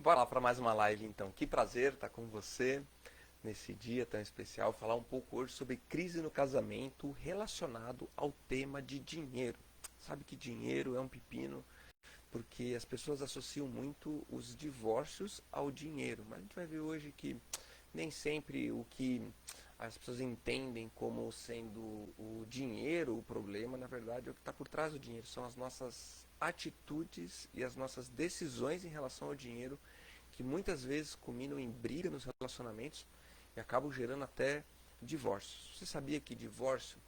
Bora lá para mais uma live então. Que prazer estar com você nesse dia tão especial. Falar um pouco hoje sobre crise no casamento relacionado ao tema de dinheiro. Sabe que dinheiro é um pepino porque as pessoas associam muito os divórcios ao dinheiro. Mas a gente vai ver hoje que nem sempre o que as pessoas entendem como sendo o dinheiro o problema, na verdade é o que está por trás do dinheiro. São as nossas atitudes e as nossas decisões em relação ao dinheiro que muitas vezes culminam em briga nos relacionamentos e acabam gerando até divórcios. Você sabia que divórcio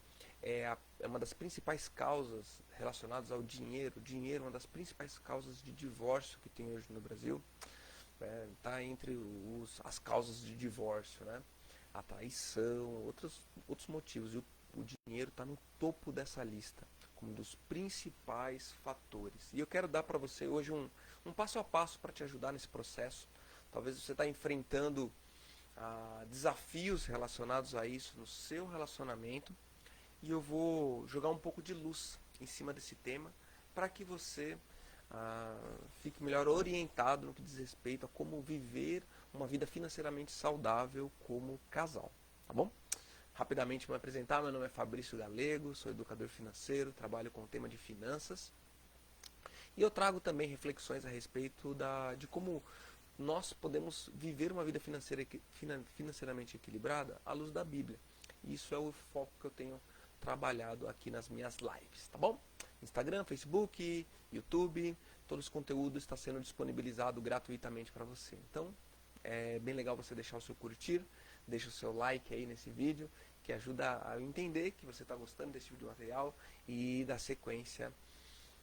é uma das principais causas relacionadas ao dinheiro? O dinheiro é uma das principais causas de divórcio que tem hoje no Brasil. Está entre as causas de divórcio, né? A traição, outros motivos. E o dinheiro está no topo dessa lista, como um dos principais fatores. E eu quero dar para você hoje um passo a passo para te ajudar nesse processo. Talvez você está enfrentando desafios relacionados a isso no seu relacionamento. E eu vou jogar um pouco de luz em cima desse tema para que você fique melhor orientado no que diz respeito a como viver uma vida financeiramente saudável como casal, tá bom? Rapidamente me apresentar, meu nome é Fabrício Galego, sou educador financeiro, trabalho com o tema de finanças e eu trago também reflexões a respeito de como nós podemos viver uma vida financeiramente equilibrada à luz da Bíblia. Isso é o foco que eu tenho trabalhado aqui nas minhas lives, tá bom? Instagram, Facebook, YouTube, todos os conteúdos estão sendo disponibilizados gratuitamente para você. Então, é bem legal você deixar o seu curtir, deixa o seu like aí nesse vídeo, que ajuda a entender que você está gostando desse vídeo material e da sequência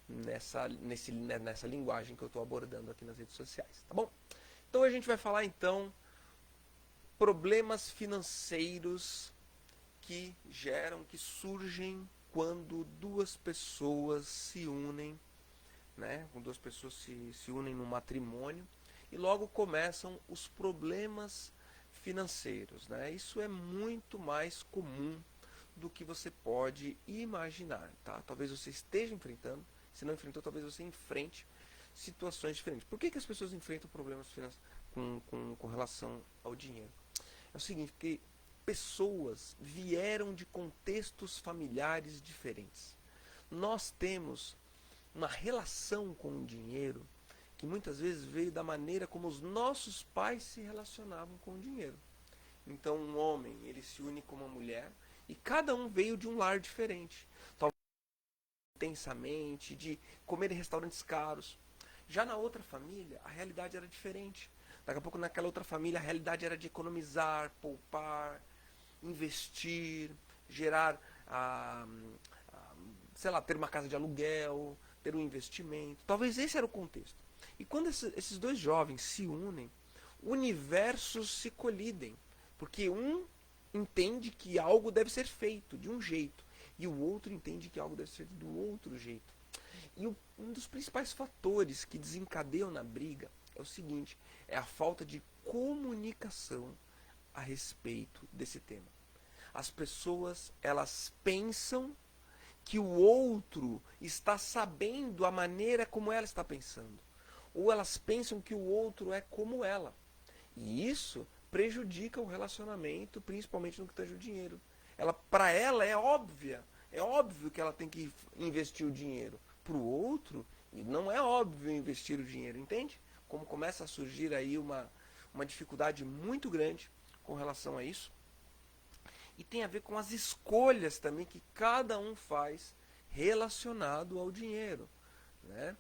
nessa linguagem que eu estou abordando aqui nas redes sociais, tá bom? Então a gente vai falar então problemas financeiros que surgem quando duas pessoas se unem, né? Quando duas pessoas se unem no matrimônio e logo começam os problemas financeiros, né? Isso é muito mais comum do que você pode imaginar, tá? Talvez você esteja enfrentando, se não enfrentou, talvez você enfrente situações diferentes. Por que as pessoas enfrentam problemas financeiros com relação ao dinheiro? É o seguinte, porque pessoas vieram de contextos familiares diferentes. Nós temos uma relação com o dinheiro que muitas vezes veio da maneira como os nossos pais se relacionavam com o dinheiro. Então um homem, ele se une com uma mulher e cada um veio de um lar diferente. Talvez intensamente, de comer em restaurantes caros. Já na outra família, a realidade era diferente. Daqui a pouco naquela outra família a realidade era de economizar, poupar, investir, gerar, sei lá, ter uma casa de aluguel, ter um investimento. Talvez esse era o contexto. E quando esses dois jovens se unem, universos se colidem. Porque um entende que algo deve ser feito de um jeito e o outro entende que algo deve ser do outro jeito. E um dos principais fatores que desencadeiam na briga é o seguinte, é a falta de comunicação a respeito desse tema. As pessoas, elas pensam que o outro está sabendo a maneira como ela está pensando. Ou elas pensam que o outro é como ela. E isso prejudica o relacionamento, principalmente no que tange o dinheiro. Para ela é óbvio que ela tem que investir o dinheiro. Para o outro, não é óbvio investir o dinheiro, entende? Como começa a surgir aí uma dificuldade muito grande com relação a isso. E tem a ver com as escolhas também que cada um faz relacionado ao dinheiro, né?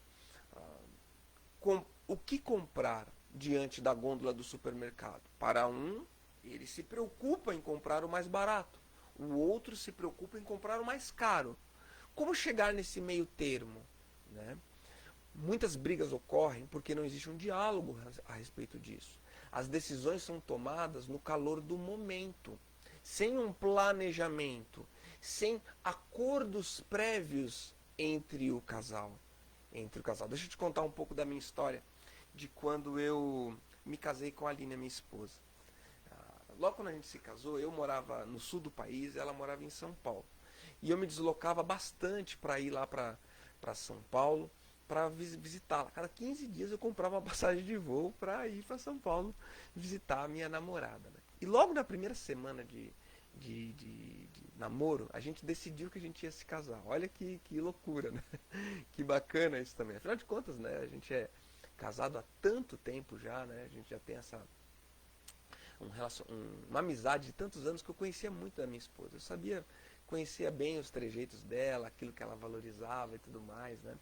O que comprar diante da gôndola do supermercado? Para um, ele se preocupa em comprar o mais barato. O outro se preocupa em comprar o mais caro. Como chegar nesse meio termo, né? Muitas brigas ocorrem porque não existe um diálogo a respeito disso. As decisões são tomadas no calor do momento, sem um planejamento, sem acordos prévios entre o casal. Deixa eu te contar um pouco da minha história, de quando eu me casei com a Aline, minha esposa. Logo quando a gente se casou, eu morava no sul do país, ela morava em São Paulo. E eu me deslocava bastante para ir lá para São Paulo, para visitá-la. Cada 15 dias eu comprava uma passagem de voo para ir para São Paulo visitar a minha namorada. Né? E logo na primeira semana de namoro, a gente decidiu que a gente ia se casar. Olha que loucura, né? Que bacana isso também. Afinal de contas, né? A gente é casado há tanto tempo já, né? A gente já tem uma amizade de tantos anos que eu conhecia muito da minha esposa. Eu conhecia bem os trejeitos dela, aquilo que ela valorizava e tudo mais, né?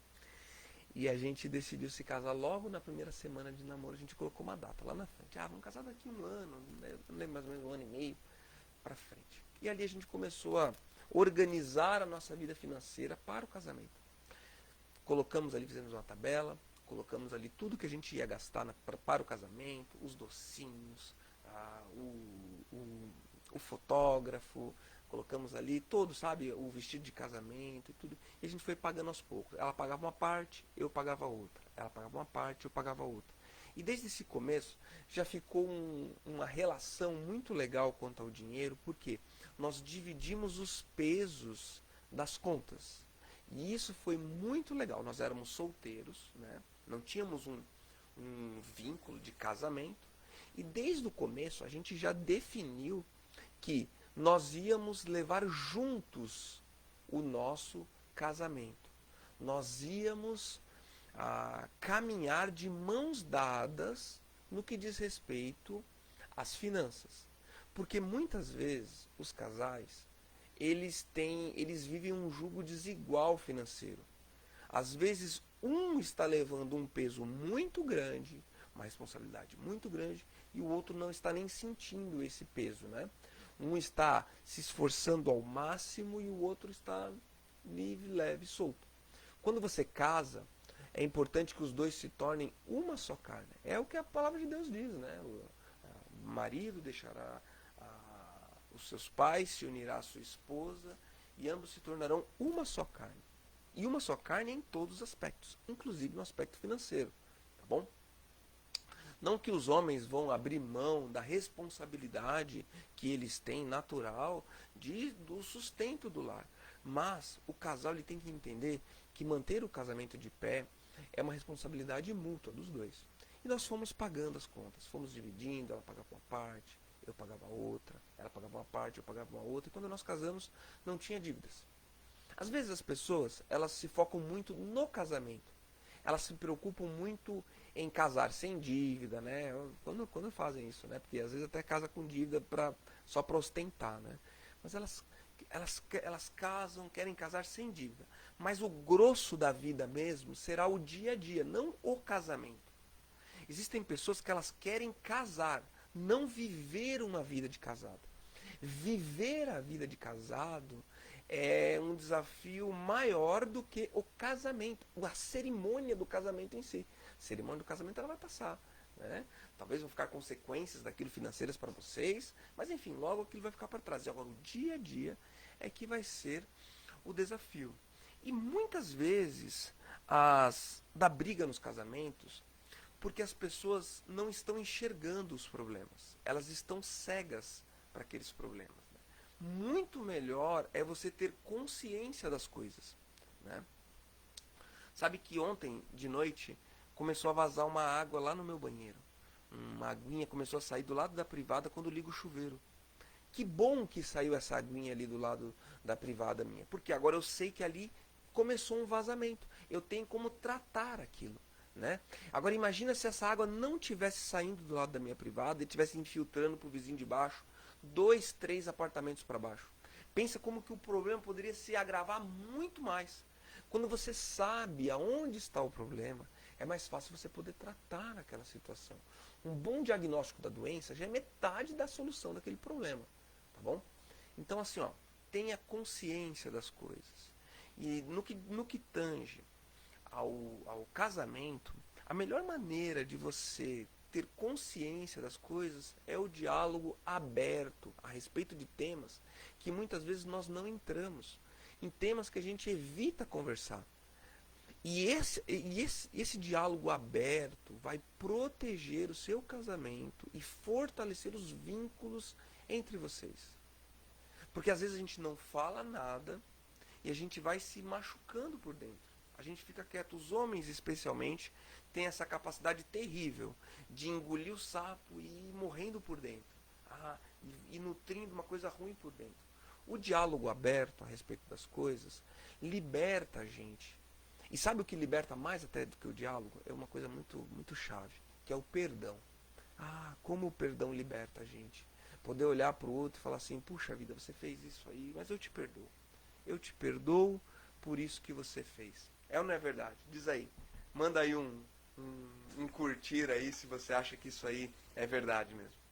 E a gente decidiu se casar logo na primeira semana de namoro. A gente colocou uma data lá na frente. Vamos casar daqui um ano, né? Não lembro, mais ou menos um ano e meio para frente. E ali a gente começou a organizar a nossa vida financeira para o casamento. Colocamos ali, fizemos uma tabela, colocamos ali tudo que a gente ia gastar para o casamento, os docinhos, o fotógrafo, colocamos ali todo, sabe, o vestido de casamento e tudo. E a gente foi pagando aos poucos. Ela pagava uma parte, eu pagava outra. Ela pagava uma parte, eu pagava outra. E desde esse começo já ficou uma relação muito legal quanto ao dinheiro, porque nós dividimos os pesos das contas. E isso foi muito legal. Nós éramos solteiros, né? Não tínhamos um vínculo de casamento. E desde o começo a gente já definiu que nós íamos levar juntos o nosso casamento. Nós íamos caminhar de mãos dadas no que diz respeito às finanças. Porque muitas vezes os casais, eles vivem um jugo desigual financeiro. Às vezes um está levando um peso muito grande, uma responsabilidade muito grande, e o outro não está nem sentindo esse peso, né? Um está se esforçando ao máximo e o outro está livre, leve, solto. Quando você casa, é importante que os dois se tornem uma só carne. É o que a palavra de Deus diz, né? O marido deixará os seus pais, se unirá à sua esposa e ambos se tornarão uma só carne. E uma só carne em todos os aspectos, inclusive no aspecto financeiro, tá bom? Não que os homens vão abrir mão da responsabilidade que eles têm natural do sustento do lar. Mas o casal ele tem que entender que manter o casamento de pé é uma responsabilidade mútua dos dois. E nós fomos pagando as contas, fomos dividindo, ela pagava uma parte, eu pagava outra, ela pagava uma parte, eu pagava uma outra. E quando nós casamos, não tinha dívidas. Às vezes as pessoas, elas se focam muito no casamento. Elas se preocupam muito em casar sem dívida, né? Quando fazem isso, né? Porque às vezes até casa com dívida só para ostentar, né? Mas elas casam, querem casar sem dívida. Mas o grosso da vida mesmo será o dia a dia, não o casamento. Existem pessoas que elas querem casar, não viver uma vida de casado. Viver a vida de casado é um desafio maior do que o casamento, a cerimônia do casamento em si. A cerimônia do casamento ela vai passar, né? Talvez vão ficar consequências daquilo financeiras para vocês, mas enfim, logo aquilo vai ficar para trás. E agora o dia a dia é que vai ser o desafio. E muitas vezes dá briga nos casamentos porque as pessoas não estão enxergando os problemas. Elas estão cegas para aqueles problemas. Né? Muito melhor é você ter consciência das coisas. Né? Sabe que ontem de noite começou a vazar uma água lá no meu banheiro. Uma aguinha começou a sair do lado da privada quando ligo o chuveiro. Que bom que saiu essa aguinha ali do lado da privada minha. Porque agora eu sei que ali começou um vazamento. Eu tenho como tratar aquilo. Né? Agora imagina se essa água não tivesse saindo do lado da minha privada e tivesse infiltrando para o vizinho de baixo, 2, 3 apartamentos para baixo. Pensa como que o problema poderia se agravar muito mais. Quando você sabe aonde está o problema, é mais fácil você poder tratar aquela situação. Um bom diagnóstico da doença já é metade da solução daquele problema, tá bom? Então assim, ó, tenha consciência das coisas. E no que tange ao casamento, a melhor maneira de você ter consciência das coisas é o diálogo aberto a respeito de temas que muitas vezes nós não entramos, em temas que a gente evita conversar. E esse diálogo aberto vai proteger o seu casamento e fortalecer os vínculos entre vocês. Porque às vezes a gente não fala nada e a gente vai se machucando por dentro. A gente fica quieto. Os homens, especialmente, têm essa capacidade terrível de engolir o sapo e ir morrendo por dentro. E nutrindo uma coisa ruim por dentro. O diálogo aberto a respeito das coisas liberta a gente. E sabe o que liberta mais até do que o diálogo? É uma coisa muito, muito chave, que é o perdão. Como o perdão liberta a gente. Poder olhar para o outro e falar assim, puxa vida, você fez isso aí, mas eu te perdoo. Eu te perdoo por isso que você fez. É ou não é verdade? Diz aí. Manda aí um curtir aí se você acha que isso aí é verdade mesmo.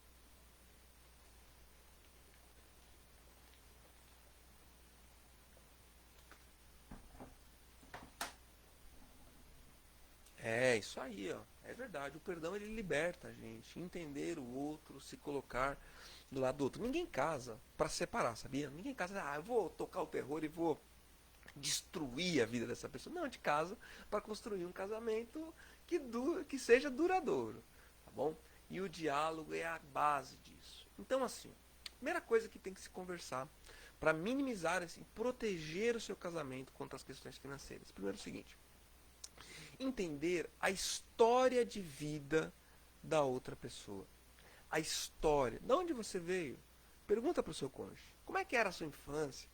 É, isso aí, ó. É verdade. O perdão ele liberta a gente. Entender o outro, se colocar do lado do outro. Ninguém casa para separar, sabia? Ninguém casa, eu vou tocar o terror e vou destruir a vida dessa pessoa. Não, a gente casa para construir um casamento que seja duradouro, tá bom? E o diálogo é a base disso. Então, assim, primeira coisa que tem que se conversar para minimizar, assim, proteger o seu casamento contra as questões financeiras. Primeiro é o seguinte, entender a história de vida da outra pessoa. A história. De onde você veio? Pergunta para o seu cônjuge. Como é que era a sua infância?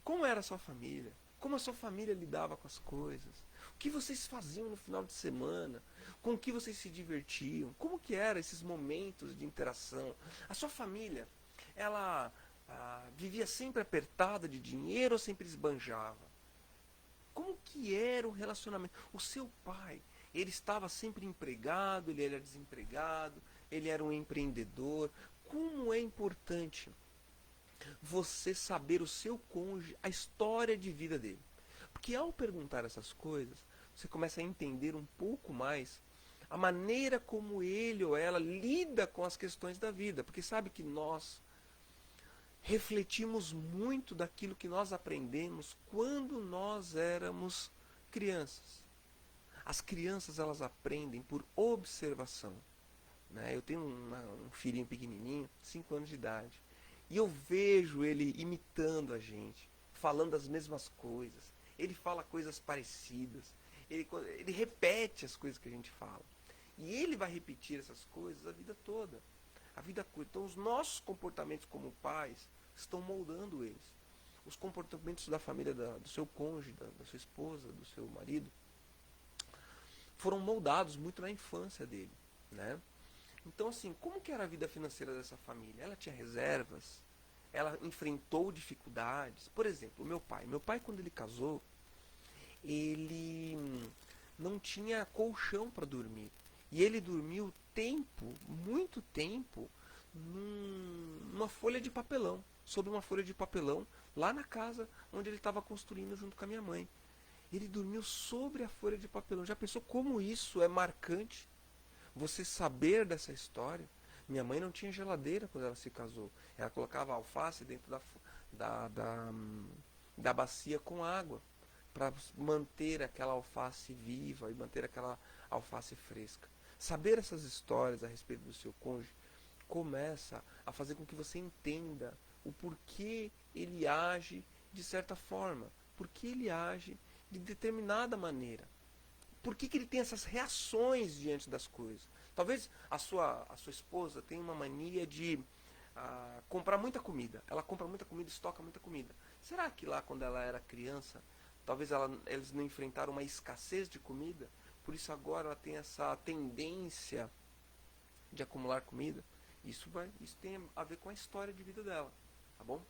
Como era a sua família? Como a sua família lidava com as coisas? O que vocês faziam no final de semana? Com o que vocês se divertiam? Como que eram esses momentos de interação? A sua família, ela vivia sempre apertada de dinheiro ou sempre esbanjava? Como que era o relacionamento? O seu pai, ele estava sempre empregado, ele era desempregado, ele era um empreendedor. Como é importante você saber o seu cônjuge, a história de vida dele. Porque ao perguntar essas coisas, você começa a entender um pouco mais a maneira como ele ou ela lida com as questões da vida. Porque sabe que nós refletimos muito daquilo que nós aprendemos quando nós éramos crianças. As crianças elas aprendem por observação. Né? Eu tenho um filhinho pequenininho, 5 anos de idade. E eu vejo ele imitando a gente, falando as mesmas coisas. Ele fala coisas parecidas. Ele repete as coisas que a gente fala. E ele vai repetir essas coisas a vida toda. A vida toda. Então, os nossos comportamentos como pais estão moldando eles. Os comportamentos da família, do seu cônjuge, da sua esposa, do seu marido, foram moldados muito na infância dele. Né? Então, assim, como que era a vida financeira dessa família? Ela tinha reservas? Ela enfrentou dificuldades? Por exemplo, o meu pai. Meu pai, quando ele casou, ele não tinha colchão para dormir. E ele dormiu tempo, muito tempo, numa folha de papelão. Sobre uma folha de papelão, lá na casa onde ele estava construindo junto com a minha mãe. Ele dormiu sobre a folha de papelão. Já pensou como isso é marcante? Você saber dessa história. Minha mãe não tinha geladeira quando ela se casou. Ela colocava alface dentro da bacia com água para manter aquela alface viva e manter aquela alface fresca. Saber essas histórias a respeito do seu cônjuge começa a fazer com que você entenda o porquê ele age de certa forma, porquê ele age de determinada maneira. Por que ele tem essas reações diante das coisas? Talvez a sua esposa tenha uma mania de comprar muita comida. Ela compra muita comida, estoca muita comida. Será que lá quando ela era criança, talvez eles não enfrentaram uma escassez de comida? Por isso agora ela tem essa tendência de acumular comida? Isso tem a ver com a história de vida dela, tá bom?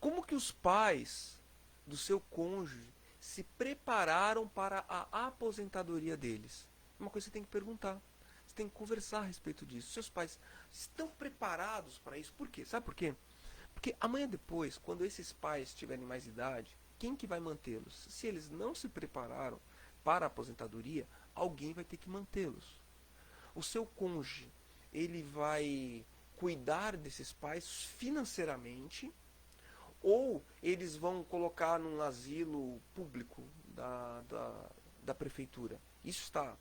Como que os pais do seu cônjuge se prepararam para a aposentadoria deles? É uma coisa que você tem que perguntar. Você tem que conversar a respeito disso. Seus pais estão preparados para isso? Por quê? Sabe por quê? Porque amanhã depois, quando esses pais tiverem mais idade, quem que vai mantê-los? Se eles não se prepararam para a aposentadoria, alguém vai ter que mantê-los. O seu cônjuge, ele vai cuidar desses pais financeiramente ou eles vão colocar num asilo público da prefeitura. Isso está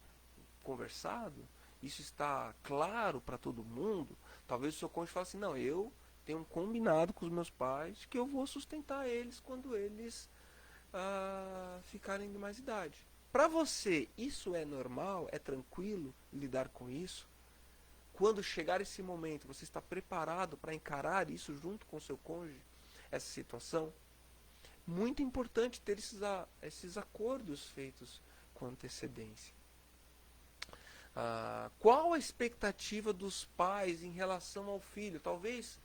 conversado? Isso está claro para todo mundo? Talvez o seu cônjuge fale assim, não, eu tenho um combinado com os meus pais que eu vou sustentar eles quando eles ficarem de mais idade. Para você, isso é normal? É tranquilo lidar com isso? Quando chegar esse momento, você está preparado para encarar isso junto com seu cônjuge? Essa situação? Muito importante ter esses acordos feitos com antecedência. Qual a expectativa dos pais em relação ao filho? Talvez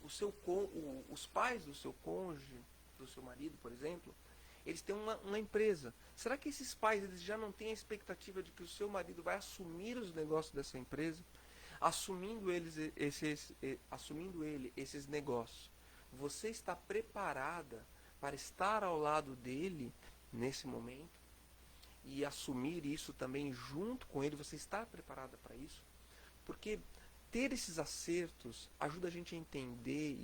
os pais do seu cônjuge, do seu marido, por exemplo, eles têm uma empresa. Será que esses pais eles já não têm a expectativa de que o seu marido vai assumir os negócios dessa empresa? Assumindo ele esses negócios, você está preparada para estar ao lado dele nesse momento e assumir isso também junto com ele? Você está preparada para isso? Porque ter esses acertos ajuda a gente a entender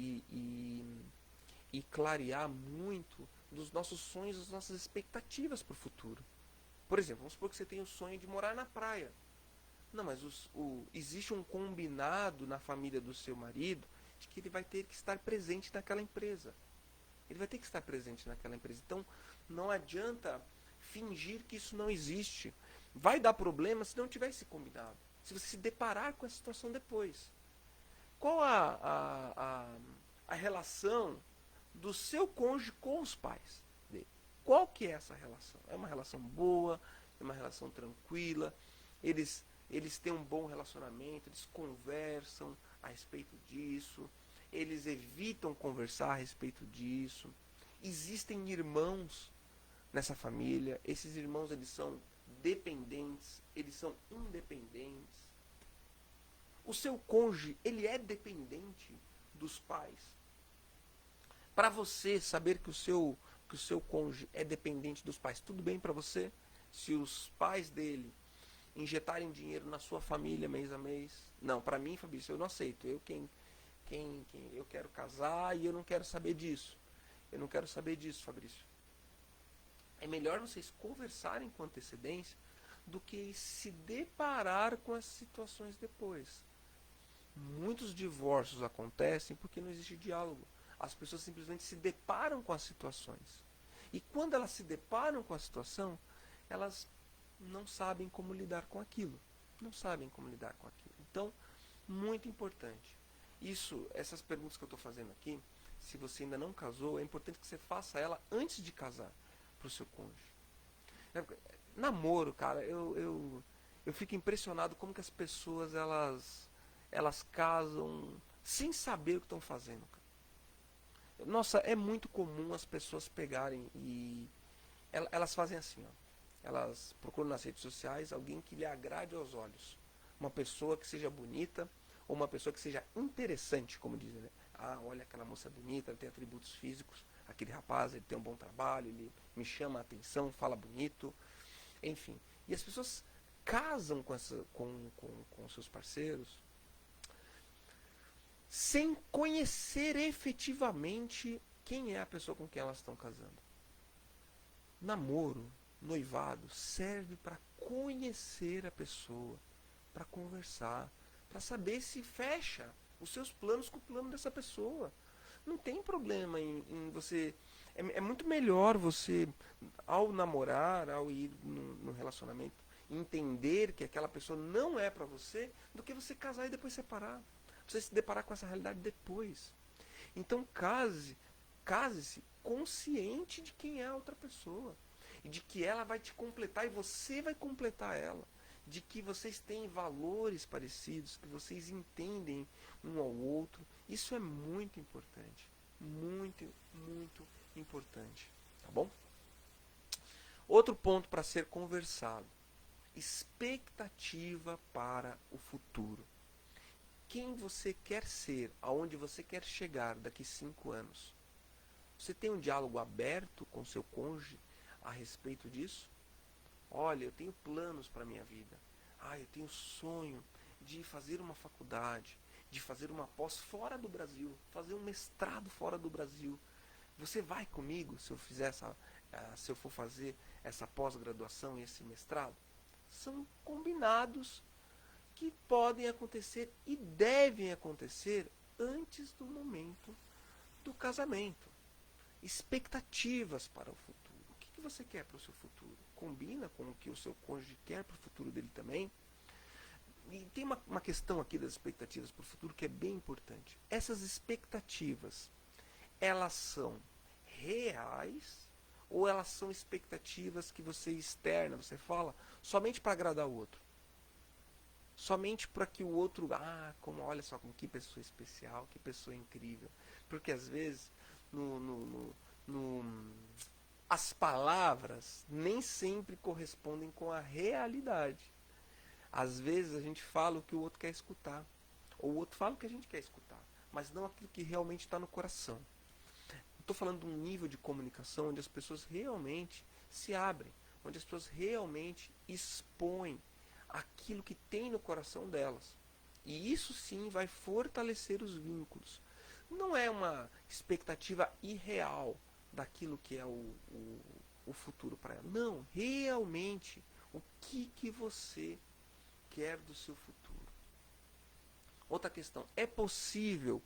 e clarear muito dos nossos sonhos, das nossas expectativas para o futuro. Por exemplo, vamos supor que você tem o sonho de morar na praia. Não, mas existe um combinado na família do seu marido de que ele vai ter que estar presente naquela empresa. Ele vai ter que estar presente naquela empresa. Então, não adianta fingir que isso não existe. Vai dar problema se não tiver esse combinado. Se você se deparar com essa situação depois. Qual a relação do seu cônjuge com os pais dele? Qual que é essa relação? É uma relação boa? É uma relação tranquila? Eles têm um bom relacionamento? Eles conversam a respeito disso? Eles evitam conversar a respeito disso? Existem irmãos nessa família? Esses irmãos eles são dependentes? Eles são independentes? O seu cônjuge, ele é dependente dos pais? Para você saber que o seu cônjuge é dependente dos pais, tudo bem para você? Se os pais dele injetarem dinheiro na sua família mês a mês? Não, para mim, Fabrício, eu não aceito. Eu quero casar e eu não quero saber disso. Eu não quero saber disso, Fabrício. É melhor vocês conversarem com antecedência do que se deparar com as situações depois. Muitos divórcios acontecem porque não existe diálogo. As pessoas simplesmente se deparam com as situações. E quando elas se deparam com a situação, elas não sabem como lidar com aquilo. Não sabem como lidar com aquilo. Então, muito importante. Essas perguntas que eu estou fazendo aqui, se você ainda não casou, é importante que você faça ela antes de casar para o seu cônjuge. Namoro, cara, eu fico impressionado como que as pessoas elas casam sem saber o que estão fazendo. Nossa, é muito comum as pessoas pegarem e elas fazem assim, ó. Elas procuram nas redes sociais alguém que lhe agrade aos olhos. Uma pessoa que seja bonita ou uma pessoa que seja interessante, como dizem, né? Olha aquela moça bonita, ela tem atributos físicos. Aquele rapaz, ele tem um bom trabalho, ele me chama a atenção, fala bonito. Enfim. E as pessoas casam com seus parceiros sem conhecer efetivamente quem é a pessoa com quem elas estão casando. Namoro, noivado, serve para conhecer a pessoa, para conversar, para saber se fecha os seus planos com o plano dessa pessoa. Não tem problema em você. É muito melhor você, ao namorar, ao ir no relacionamento, entender que aquela pessoa não é para você, do que você casar e depois separar. Você se deparar com essa realidade depois. Então case-se consciente de quem é a outra pessoa. E de que ela vai te completar e você vai completar ela. De que vocês têm valores parecidos, que vocês entendem um ao outro. Isso é muito importante. Muito, muito importante. Tá bom? Outro ponto para ser conversado. Expectativa para o futuro. Quem você quer ser, aonde você quer chegar daqui 5 anos. Você tem um diálogo aberto com seu cônjuge a respeito disso? Olha, eu tenho planos para a minha vida. Eu tenho sonho de fazer uma faculdade, de fazer uma pós fora do Brasil, fazer um mestrado fora do Brasil. Você vai comigo se eu for fazer essa pós-graduação e esse mestrado? São combinados que podem acontecer e devem acontecer antes do momento do casamento. expectativas para o futuro. O que você quer para o seu futuro? Combina com o que o seu cônjuge quer para o futuro dele também? E tem uma questão aqui das expectativas para o futuro que é bem importante. Essas expectativas, elas são reais ou elas são expectativas que você externa, você fala somente para agradar o outro? Somente para que o outro, olha só, como que pessoa especial, que pessoa incrível. Porque às vezes no, as palavras nem sempre correspondem com a realidade. Às vezes a gente fala o que o outro quer escutar, ou o outro fala o que a gente quer escutar, mas não aquilo que realmente está no coração. Estou falando de um nível de comunicação onde as pessoas realmente se abrem, onde as pessoas realmente expõem aquilo que tem no coração delas. E isso sim vai fortalecer os vínculos. Não é uma expectativa irreal daquilo que é o futuro para ela. Não, realmente, o que você quer do seu futuro. Outra questão, é possível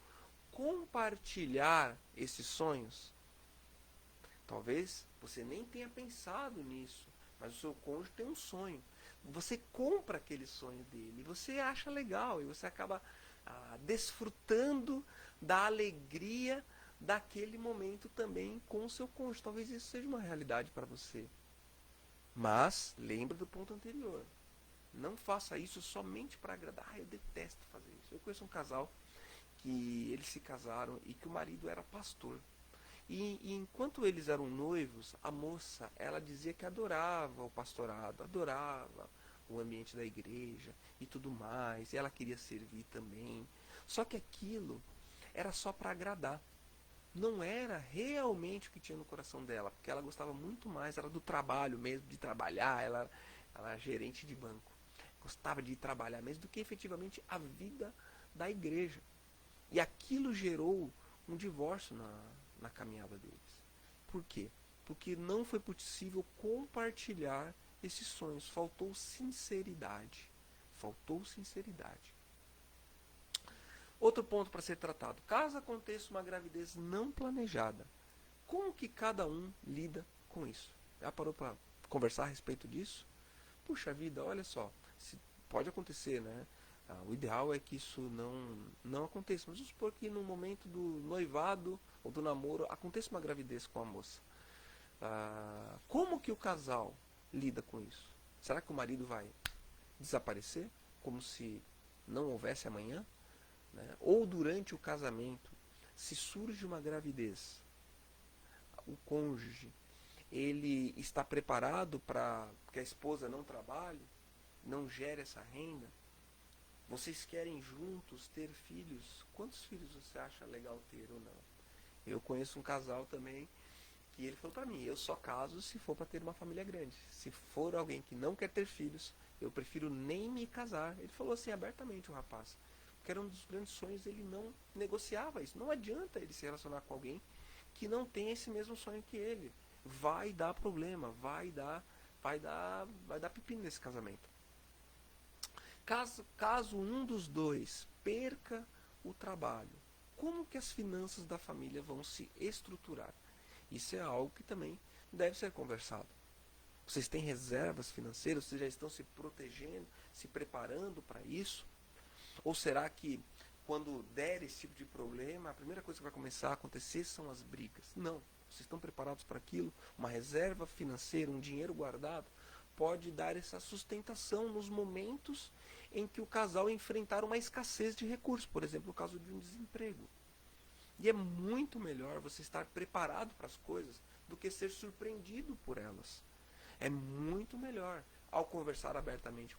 compartilhar esses sonhos? Talvez você nem tenha pensado nisso, mas o seu cônjuge tem um sonho. Você compra aquele sonho dele, você acha legal e você acaba desfrutando da alegria daquele momento também com o seu cônjuge. Talvez isso seja uma realidade para você. Mas lembre do ponto anterior. Não faça isso somente para agradar. Eu detesto fazer isso. Eu conheço um casal que eles se casaram e que o marido era pastor. E enquanto eles eram noivos, a moça, ela dizia que adorava o pastorado, adorava o ambiente da igreja e tudo mais. E ela queria servir também. Só que aquilo era só para agradar. Não era realmente o que tinha no coração dela, porque ela gostava muito mais, era do trabalho mesmo, de trabalhar, ela era gerente de banco. Gostava de trabalhar mesmo do que efetivamente a vida da igreja. E aquilo gerou um divórcio na caminhada deles. Por quê? Porque não foi possível compartilhar esses sonhos. Faltou sinceridade. Faltou sinceridade. Outro ponto para ser tratado. Caso aconteça uma gravidez não planejada, como que cada um lida com isso? Já parou para conversar a respeito disso? Puxa vida, olha só. Pode acontecer, né? O ideal é que isso não aconteça. Mas vamos supor que no momento do noivado ou do namoro aconteça uma gravidez com a moça. Como que o casal lida com isso? Será que o marido vai desaparecer? Como se não houvesse amanhã? Né? Ou durante o casamento, se surge uma gravidez, o cônjuge, ele está preparado para que a esposa não trabalhe, não gere essa renda? Vocês querem juntos ter filhos? Quantos filhos você acha legal ter ou não? Eu conheço um casal também que ele falou para mim, eu só caso se for para ter uma família grande. Se for alguém que não quer ter filhos, eu prefiro nem me casar. Ele falou assim abertamente, o rapaz. Porque era um dos grandes sonhos, ele não negociava isso. Não adianta ele se relacionar com alguém que não tem esse mesmo sonho que ele. Vai dar problema, vai dar pepino nesse casamento. Caso um dos dois perca o trabalho, como que as finanças da família vão se estruturar? Isso é algo que também deve ser conversado. Vocês têm reservas financeiras? Vocês já estão se protegendo, se preparando para isso? Ou será que quando der esse tipo de problema, a primeira coisa que vai começar a acontecer são as brigas? Não. Vocês estão preparados para aquilo? Uma reserva financeira, um dinheiro guardado, pode dar essa sustentação nos momentos em que o casal enfrentar uma escassez de recursos, por exemplo, no caso de um desemprego. E é muito melhor você estar preparado para as coisas do que ser surpreendido por elas. É muito melhor, ao conversar abertamente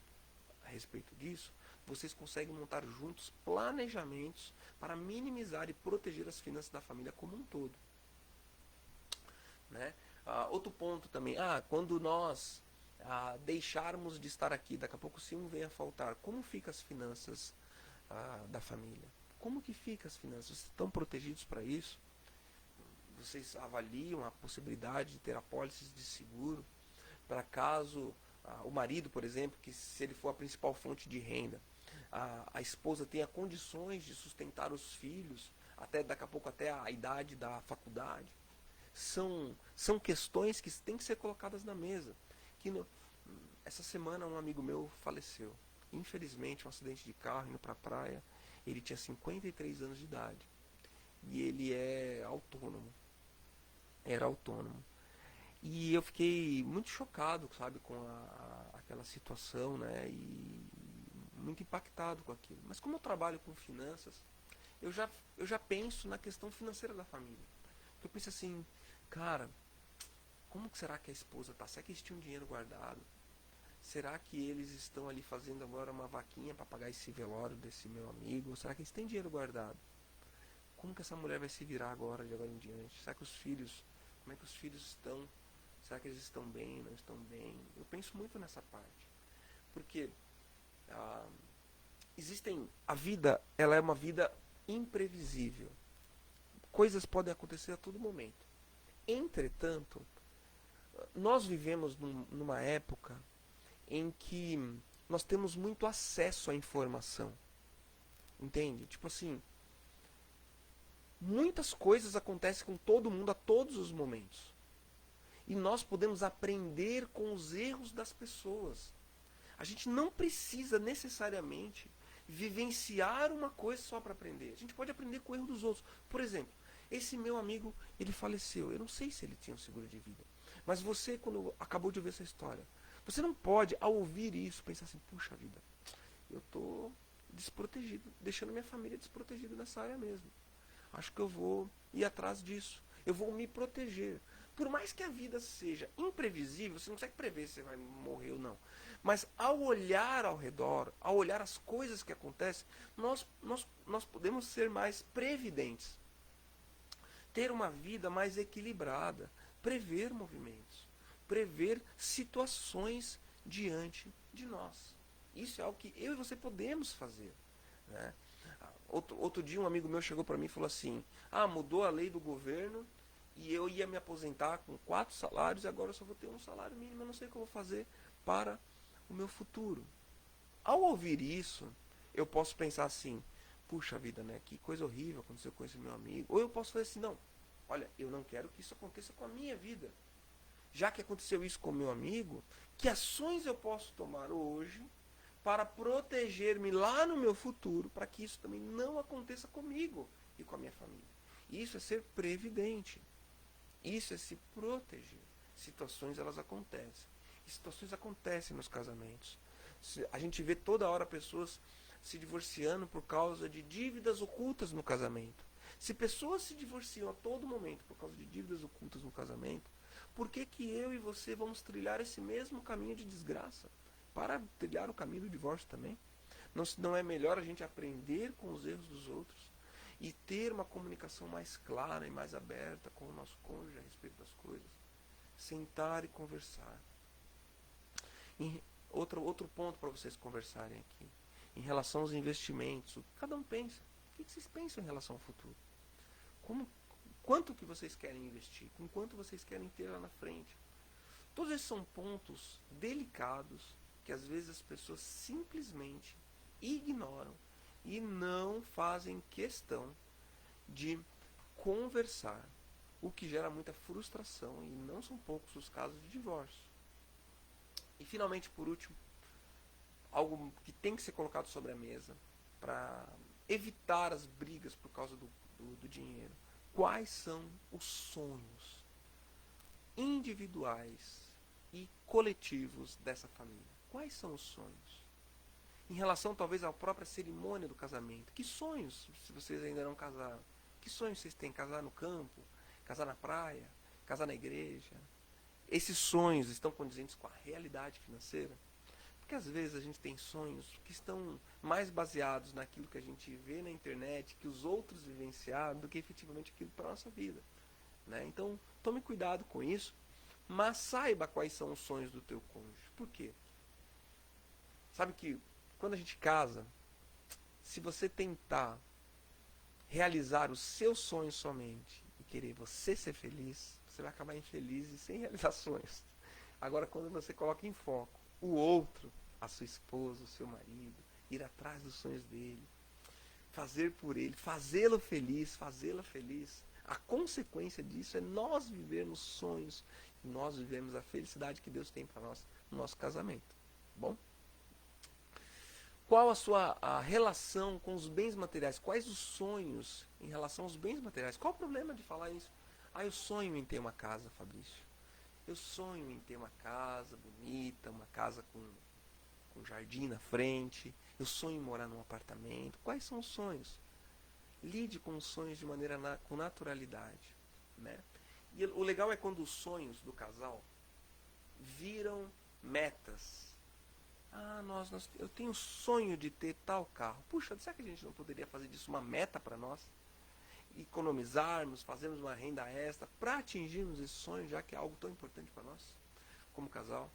a respeito disso, vocês conseguem montar juntos planejamentos para minimizar e proteger as finanças da família como um todo. Né? Outro ponto também, quando nós deixarmos de estar aqui, daqui a pouco se um vem a faltar, como ficam as finanças da família? Como que fica as finanças? Vocês estão protegidos para isso? Vocês avaliam a possibilidade de ter apólices de seguro para caso o marido, por exemplo, que se ele for a principal fonte de renda, a esposa tenha condições de sustentar os filhos até daqui a pouco até a idade da faculdade? são questões que têm que ser colocadas na mesa. Que essa semana um amigo meu faleceu. Infelizmente, um acidente de carro indo para a praia. Ele tinha 53 anos de idade. E ele é autônomo. Era autônomo. E eu fiquei muito chocado, sabe, com aquela situação, né? E muito impactado com aquilo. Mas como eu trabalho com finanças, eu já penso na questão financeira da família. Eu penso assim, cara, como que será que a esposa tá? Será que eles tinham dinheiro guardado? Será que eles estão ali fazendo agora uma vaquinha para pagar esse velório desse meu amigo? Ou será que eles têm dinheiro guardado? Como que essa mulher vai se virar agora, de agora em diante? Será que os filhos, como é que os filhos estão? Será que eles estão bem, não estão bem? Eu penso muito nessa parte. Porque ah, a vida, ela é uma vida imprevisível. Coisas podem acontecer a todo momento. Entretanto, nós vivemos numa época em que nós temos muito acesso à informação. Entende? Tipo assim, muitas coisas acontecem com todo mundo a todos os momentos. E nós podemos aprender com os erros das pessoas. A gente não precisa necessariamente vivenciar uma coisa só para aprender. A gente pode aprender com o erro dos outros. Por exemplo, esse meu amigo, ele faleceu. Eu não sei se ele tinha um seguro de vida. Mas você, quando acabou de ouvir essa história, você não pode, ao ouvir isso, pensar assim, puxa vida, eu estou desprotegido, deixando minha família desprotegida nessa área mesmo. Acho que eu vou ir atrás disso. Eu vou me proteger. Por mais que a vida seja imprevisível, você não consegue prever se você vai morrer ou não. Mas ao olhar ao redor, ao olhar as coisas que acontecem, nós podemos ser mais previdentes. Ter uma vida mais equilibrada. Prever movimentos. Prever situações diante de nós. Isso é algo que eu e você podemos fazer. Né? Outro dia um amigo meu chegou para mim e falou assim, mudou a lei do governo e eu ia me aposentar com 4 salários e agora eu só vou ter um salário mínimo, eu não sei o que eu vou fazer para o meu futuro. Ao ouvir isso, eu posso pensar assim, puxa vida, né, que coisa horrível aconteceu com esse meu amigo. Ou eu posso fazer assim, não, olha, eu não quero que isso aconteça com a minha vida. Já que aconteceu isso com o meu amigo, que ações eu posso tomar hoje para proteger-me lá no meu futuro, para que isso também não aconteça comigo e com a minha família. Isso é ser previdente. Isso é se proteger. Situações elas acontecem. E situações acontecem nos casamentos. A gente vê toda hora pessoas se divorciando por causa de dívidas ocultas no casamento. Se pessoas se divorciam a todo momento por causa de dívidas ocultas no casamento, por que que eu e você vamos trilhar esse mesmo caminho de desgraça? Para trilhar o caminho do divórcio também. Não é melhor a gente aprender com os erros dos outros e ter uma comunicação mais clara e mais aberta com o nosso cônjuge a respeito das coisas? Sentar e conversar. Outro ponto para vocês conversarem aqui. Em relação aos investimentos, o que cada um pensa. O que vocês pensam em relação ao futuro? Quanto que vocês querem investir? Com quanto vocês querem ter lá na frente? Todos esses são pontos delicados que às vezes as pessoas simplesmente ignoram e não fazem questão de conversar, o que gera muita frustração e não são poucos os casos de divórcio. E finalmente, por último, algo que tem que ser colocado sobre a mesa para evitar as brigas por causa do dinheiro. Quais são os sonhos individuais e coletivos dessa família? Quais são os sonhos? Em relação talvez à própria cerimônia do casamento. Que sonhos, se vocês ainda não casaram? Que sonhos vocês têm? Casar no campo? Casar na praia? Casar na igreja? Esses sonhos estão condizentes com a realidade financeira? Porque às vezes a gente tem sonhos que estão mais baseados naquilo que a gente vê na internet, que os outros vivenciaram, do que efetivamente aquilo para a nossa vida. Né? Então, tome cuidado com isso, mas saiba quais são os sonhos do teu cônjuge. Por quê? Sabe que quando a gente casa, se você tentar realizar os seus sonhos somente e querer você ser feliz, você vai acabar infeliz e sem realizações. Agora, quando você coloca em foco o outro, a sua esposa, o seu marido, ir atrás dos sonhos dele, fazer por ele, fazê-lo feliz, fazê-la feliz, A consequência disso é nós vivermos sonhos, nós vivemos a felicidade que Deus tem para nós no nosso casamento. Tá bom? Qual a relação com os bens materiais? Quais os sonhos em relação aos bens materiais? Qual o problema de falar isso? Ah, eu sonho em ter uma casa, Fabrício. Eu sonho em ter uma casa bonita, uma casa com jardim na frente. Eu sonho em morar num apartamento. Quais são os sonhos? Lide com os sonhos de maneira com naturalidade, né? E o legal é quando os sonhos do casal viram metas. Ah, eu tenho sonho de ter tal carro. Puxa, será que a gente não poderia fazer disso uma meta para nós? Economizarmos, fazermos uma renda extra para atingirmos esse sonho, já que é algo tão importante para nós, como casal.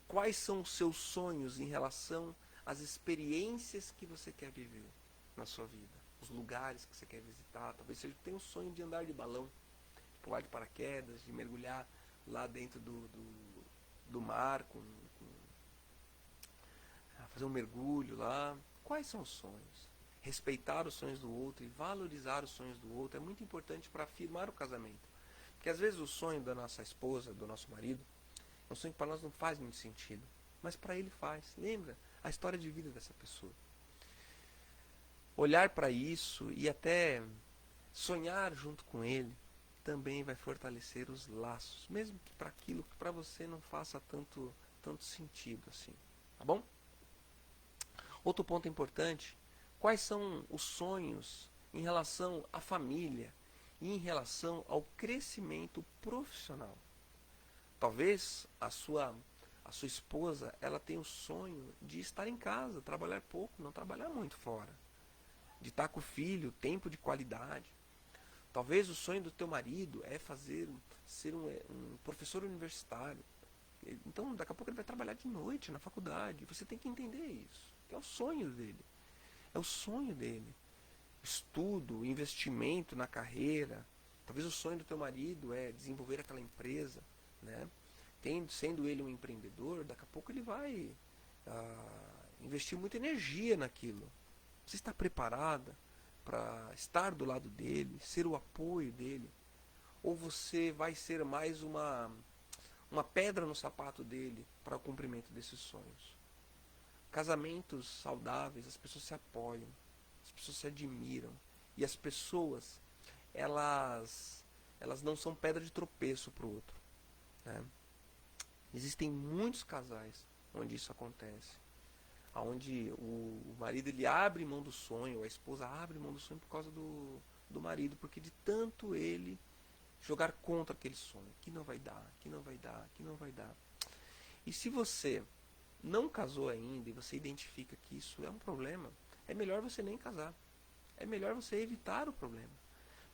Quais são os seus sonhos em relação às experiências que você quer viver na sua vida? Os lugares que você quer visitar. Talvez você tenha um sonho de andar de balão, de pular de paraquedas, de mergulhar lá dentro do mar, fazer um mergulho lá. Quais são os sonhos? Respeitar os sonhos do outro e valorizar os sonhos do outro é muito importante para afirmar o casamento. Porque às vezes o sonho da nossa esposa, do nosso marido, é um sonho que para nós não faz muito sentido, mas para ele faz. Lembra a história de vida dessa pessoa. Olhar para isso e até sonhar junto com ele também vai fortalecer os laços, mesmo que para aquilo que para você não faça tanto sentido assim, tá bom? Outro ponto importante, quais são os sonhos em relação à família e em relação ao crescimento profissional? Talvez a sua esposa, ela tenha o sonho de estar em casa, trabalhar pouco, não trabalhar muito fora. De estar com o filho, tempo de qualidade. Talvez o sonho do teu marido é ser um professor universitário. Então, daqui a pouco ele vai trabalhar de noite na faculdade. Você tem que entender isso. É o sonho dele. É o sonho dele. Estudo, investimento na carreira. Talvez o sonho do teu marido é desenvolver aquela empresa, né? Sendo ele um empreendedor, daqui a pouco ele vai investir muita energia naquilo. Você está preparada para estar do lado dele, ser o apoio dele? Ou você vai ser mais uma pedra no sapato dele para o cumprimento desses sonhos? Casamentos saudáveis, as pessoas se apoiam, as pessoas se admiram. E as pessoas, elas não são pedra de tropeço para o outro, né? Existem muitos casais onde isso acontece. Onde o marido ele abre mão do sonho, a esposa abre mão do sonho por causa do marido, porque de tanto ele jogar contra aquele sonho, que não vai dar, que não vai dar, que não vai dar. E se você não casou ainda e você identifica que isso é um problema, é melhor você nem casar. É melhor você evitar o problema.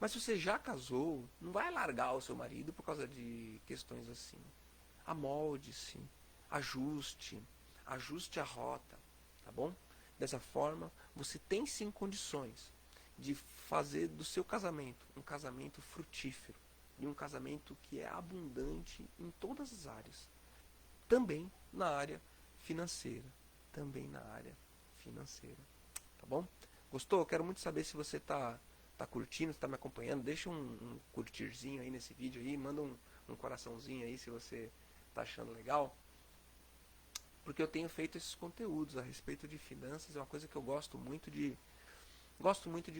Mas se você já casou, não vai largar o seu marido por causa de questões assim. Amolde-se, ajuste a rota, tá bom? Dessa forma, você tem sim condições de fazer do seu casamento um casamento frutífero e um casamento que é abundante em todas as áreas. Também na área financeira. Também na área financeira. Tá bom? Gostou? Quero muito saber se você tá curtindo, está me acompanhando. Deixa um curtirzinho aí nesse vídeo aí. Manda um coraçãozinho aí se você tá achando legal. Porque eu tenho feito esses conteúdos a respeito de finanças. É uma coisa que eu gosto muito de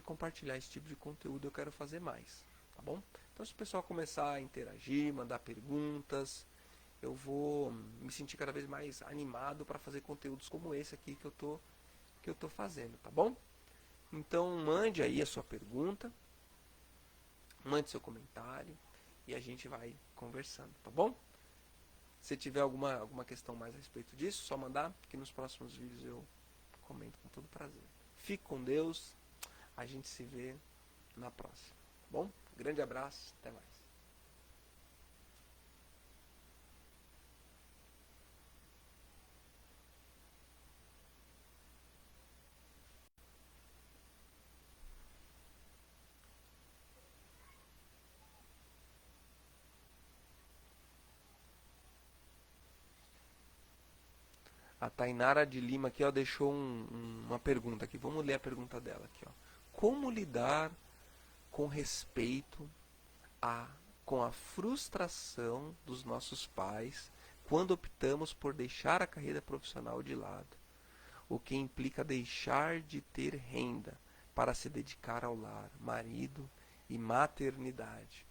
compartilhar esse tipo de conteúdo. Eu quero fazer mais. Tá bom? Então se o pessoal começar a interagir, mandar perguntas, eu vou me sentir cada vez mais animado para fazer conteúdos como esse aqui que eu tô fazendo, tá bom? Então mande aí a sua pergunta, mande seu comentário e a gente vai conversando, tá bom? Se tiver alguma questão mais a respeito disso, só mandar, que nos próximos vídeos eu comento com todo prazer. Fique com Deus, a gente se vê na próxima, tá bom? Grande abraço, até mais. A Tainara de Lima aqui, ó, deixou uma pergunta aqui. Vamos ler a pergunta dela aqui, ó. Como lidar com respeito com a frustração dos nossos pais quando optamos por deixar a carreira profissional de lado, o que implica deixar de ter renda para se dedicar ao lar, marido e maternidade.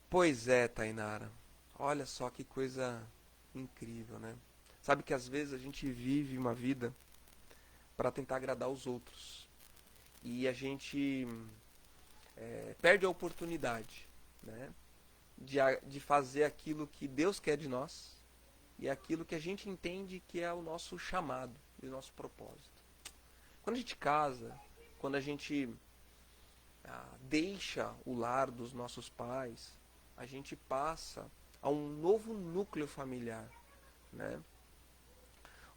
Pois é, Tainara. Olha só que coisa incrível, né? Sabe que às vezes a gente vive uma vida para tentar agradar os outros. E a gente perde a oportunidade, né? De fazer aquilo que Deus quer de nós e aquilo que a gente entende que é o nosso chamado e o nosso propósito. Quando a gente casa, quando a gente deixa o lar dos nossos pais, a gente passa a um novo núcleo familiar, né?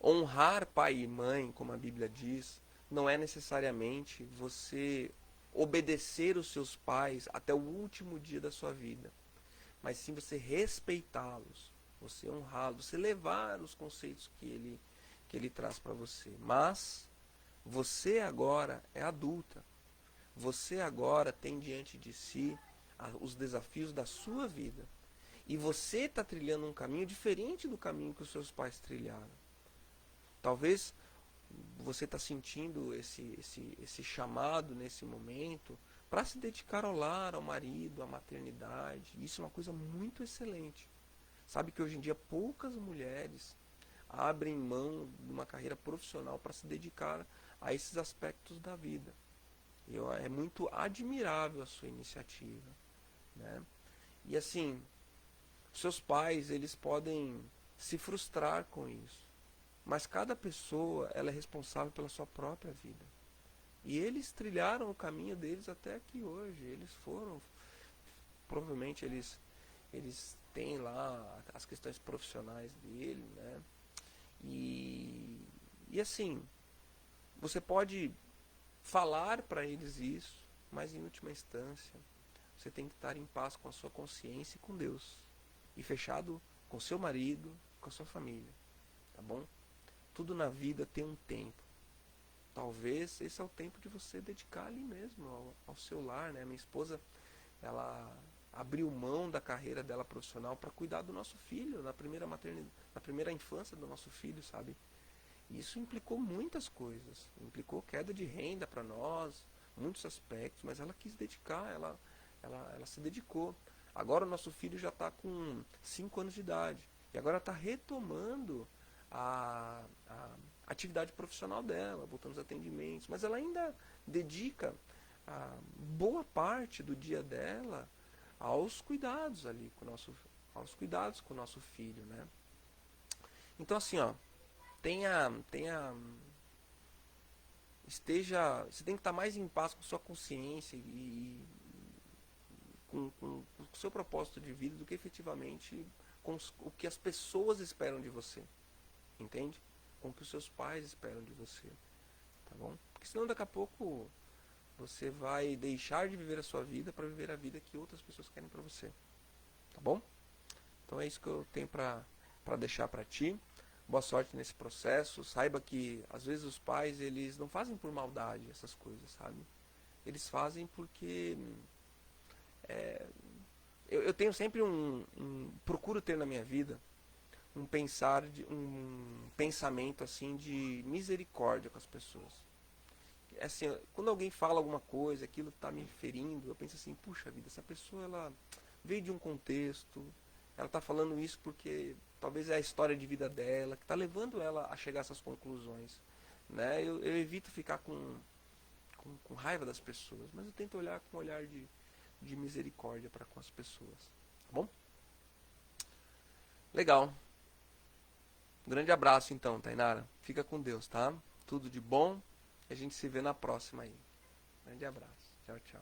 Honrar pai e mãe, como a Bíblia diz, não é necessariamente você obedecer os seus pais até o último dia da sua vida, mas sim você respeitá-los, você honrá-los, você levar os conceitos que ele traz para você. Mas você agora é adulta, você agora tem diante de si os desafios da sua vida. E você está trilhando um caminho diferente do caminho que os seus pais trilharam. Talvez você está sentindo esse chamado nesse momento para se dedicar ao lar, ao marido, à maternidade. Isso é uma coisa muito excelente. Sabe que hoje em dia poucas mulheres abrem mão de uma carreira profissional para se dedicar a esses aspectos da vida. É muito admirável a sua iniciativa, né? E assim, seus pais, eles podem se frustrar com isso. Mas cada pessoa, ela é responsável pela sua própria vida. E eles trilharam o caminho deles até aqui hoje. Eles foram, provavelmente eles têm lá as questões profissionais dele, né? E assim, você pode falar para eles isso, mas em última instância, você tem que estar em paz com a sua consciência e com Deus. E fechado com seu marido, com a sua família. Tá bom? Tudo na vida tem um tempo. Talvez esse é o tempo de você dedicar ali mesmo ao seu lar, né? Minha esposa, ela abriu mão da carreira dela profissional para cuidar do nosso filho na primeira maternidade, na primeira infância do nosso filho, sabe? E isso implicou muitas coisas. Implicou queda de renda para nós, muitos aspectos, mas ela quis dedicar, ela se dedicou. Agora o nosso filho já está com 5 anos de idade. E agora está retomando a atividade profissional dela, voltando aos atendimentos. Mas ela ainda dedica boa parte do dia dela aos cuidados ali aos cuidados com o nosso filho, né? Então assim, ó, você tem que estar mais em paz com sua consciência e com o seu propósito de vida do que efetivamente com o que as pessoas esperam de você. Entende? Com o que os seus pais esperam de você. Tá bom? Porque senão daqui a pouco você vai deixar de viver a sua vida para viver a vida que outras pessoas querem para você. Tá bom? Então é isso que eu tenho para deixar para ti. Boa sorte nesse processo. Saiba que às vezes os pais, eles não fazem por maldade essas coisas, sabe? Eles fazem porque eu tenho sempre procuro ter na minha vida um pensamento assim de misericórdia com as pessoas. Assim, quando alguém fala alguma coisa, aquilo está me ferindo, eu penso assim, puxa vida, essa pessoa ela veio de um contexto, ela está falando isso porque talvez é a história de vida dela que está levando ela a chegar a essas conclusões, né? Eu evito ficar com raiva das pessoas, mas eu tento olhar com um olhar de misericórdia para com as pessoas, tá bom? Legal. Um grande abraço então, Tainara. Fica com Deus, tá? Tudo de bom. E a gente se vê na próxima aí. Grande abraço. Tchau, tchau.